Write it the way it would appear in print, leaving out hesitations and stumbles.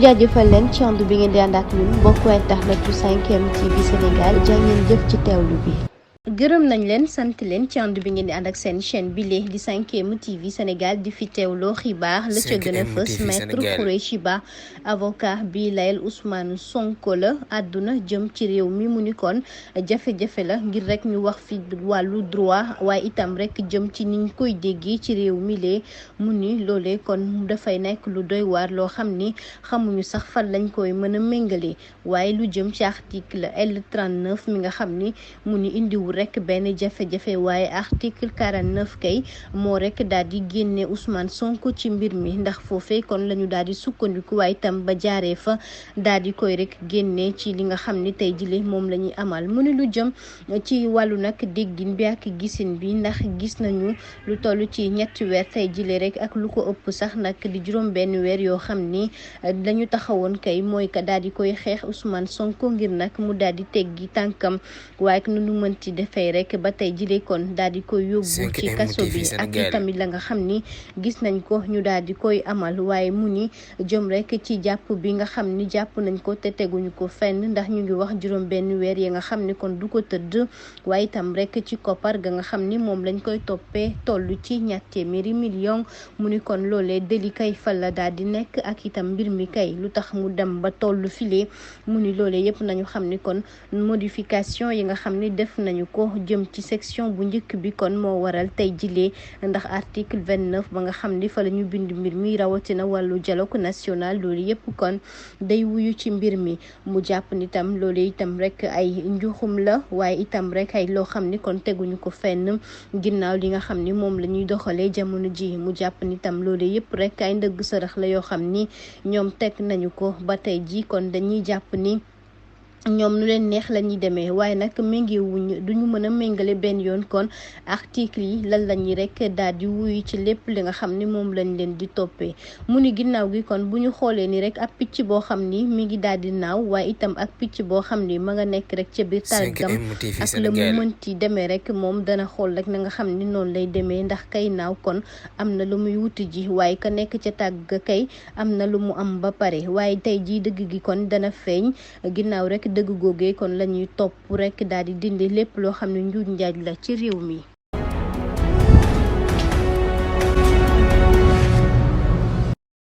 jaajëfal leen ci ànd bi ngeen di ànd ak ñun mbokku internet yu 5M TV Sénégal jaa ngeen jëf ci teewlu bi. gërëm nañ leen sant leen ci ànd bi ngeen di ànd ak seen chaîne bi lee di 5M TV Sénégal di fi teewloo xibaar la ca gën a fës maître Khoureychi Ba avocat bi layel Ousmane Sonko la àdduna jëm ci réew mi mu ni kon jafe-jafe la ngir rek ñu wax fi wàllu droit waaye itam rek jëm ci niñ koy déggee ci réew mi lee mu ni loolee kon dafay nekk lu doy waar loo xam ni xamuñu sax fan lañ koy mën a méngale waaye lu jëm ci article L39 mi nga xam ni mu ni indiwul rek benn jafe-jafe waaye article 49 kay moo rek daal di génne Ousmane Sonko ci mbir mi ndax foofee kon la ñu daal di sukkandiku waaye itam ba jaaree fa daal di koy rek génne ci li nga xam ni tey jile moom la ñuy amal mu ni lu jëm ci wàllu nag déggin bi ak gisin bi ndax gis nañu lu toll ci ñetti weer tey jile rek ak lu ko ëpp sax nag di juróom benn weer yoo xam ni lañu taxawoon kay mooy ka daal di koy xeex Ousmane Sonko ngir nag mu daal di teggi tànkam waaye nu nu mënti defee rek ba tey jile kon daal di koy yóbbu ci kaso bi ak tamit la nga xam ni gis nañ ko ñu daal di koy amal waaye mu ni jëm rek ci jàpp bi nga xam ni jàpp nañ ko te teguñu ko fenn ndax ñu ngi wax juróom benn weer yi nga xam ni kon du ko tëdd waaye itam rek ci koppar ga nga xam ni moom lañ koy toppee toll ci ñaar téeméeri million mu ni kon loolee deli kay fal la daal di nekk ak itam mbir mi kay lu tax mu dem ba tollu file mu ni loolee yëpp nañu xam ni kon modification yi nga xam ni def nañu ko jëm ci section bu njëkk bi kon moo waral tey jilee ndax article 29 ba nga xam ni fa la ñu bind mbir mi rawatina wàllu dialogue national loolu yëpp kon day wuyu ci mbir mi mu jàpp ni tam loolu itam rek ay njuxum la waaye itam rek ay loo xam ni kon teguñu ko fenn ginnaaw li nga xam ni moom la ñuy doxalee jamono ji mu jàpp ni tam loolu yëpp rek ay ndëgg sërëx la yoo xam ni ñoom teg nañu ko ba tey ji kon dañuy jàpp ni ñoom nu leen neex la ñuy demee waaye nag méngewuñu duñu mën a méngale benn yoon kon article yi lan la ñuy rek daal di wuyu ci lépp li nga xam ni moom lañ leen di toppee mu ni ginnaaw gi kon bu ñu xoolee ni rek ab picc boo xam ni mi ngi daal di naaw waaye itam ak picc boo xam ni ma nga nekk rek ca biir tàggam ak la mu mënti demee rek moom dana xool rek na nga xam ni noonu lay demee ndax kay naaw kon am na lu muy wuti ji waaye ka nekk ca tàgg kay am na lu mu am ba pare waaye tey jii dëgg gi kon dana feeñ ginnaaw rek dëgg googee kon la ñuy topp rek daal di dindi lépp loo xam ne njuuj njaaj la ci réew mi